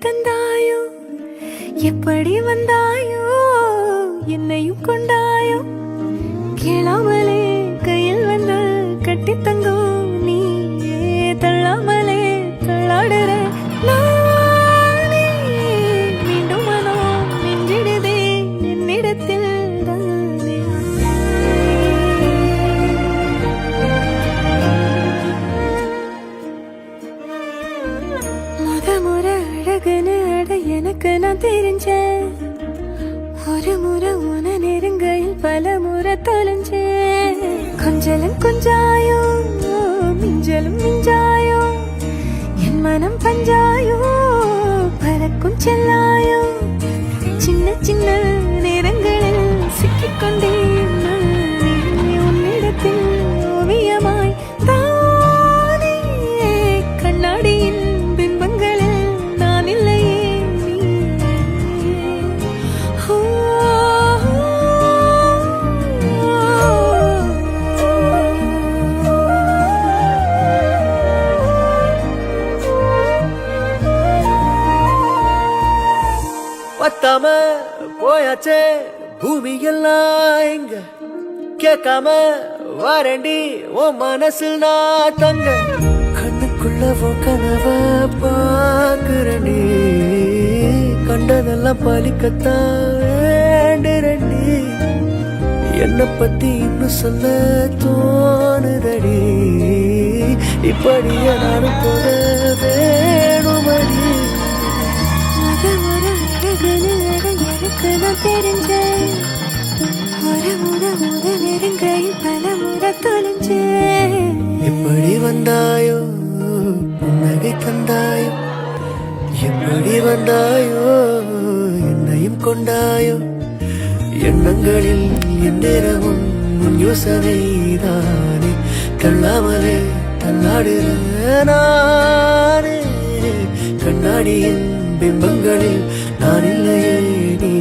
தந்தாயோ எப்படி வந்தாயோ என்னையும் கொண்டாயோ கேளாமலே கையில் வந்து கட்டி தங்கோ நீ தள்ளாமலே தள்ளாடுற நானே மீண்டும் மனோ மிஞ்சிடுதே என்னிடத்தில் தானே முறை அழகுன்னு அட எனக்கு நான் தெரிஞ்சேன் ஒரு முறை உன நெருங்கையில் பல முறை தொலைஞ்சேன் கொஞ்சலும் கொஞ்சாயோ மிஞ்சலும் மிஞ்சாயோ என் மனம் பஞ்சாயோ பறக்கும் செல்லாயோ சின்ன சின்ன நேரங்களில் சிக்கிக்கொண்டேன் உன்னிடத்தில் ஓவியமாய் தானே கண்ணாடியின் பிம்பங்களில் நான் இல்லையே நீ பத்தாம போயாச்சே பூமி எல்லாம் இங்க கேட்காம வாரண்டி உன் மனசில் நான் தங்க கண்ணுக்குள்ள உன் கனவ பாக்குறண்டி கண்டதெல்லாம் பலிக்கத்தான் வேண்டுறண்டி என்னை பத்தி இன்னும் சொல்ல தோணுதடி இப்படியே நானும் போக வேணுமடி எனக்கு நான் தெரிஞ்சேன் ஒரு முறை முதல் நெருங்கையில் பல முறை தொலைஞ்சேன் எப்படி வந்தாயோ புன்னகை தந்தாயோ எப்படி வந்தாயோ என்னையும் கொண்டாயோ எண்ணங்களில் என் நேரமும் உன் யோசனை தானே தள்ளாமலே தள்ளாடுற நானே கண்ணாடியின் பிம்பங்களில் நான் இல்லையே நீ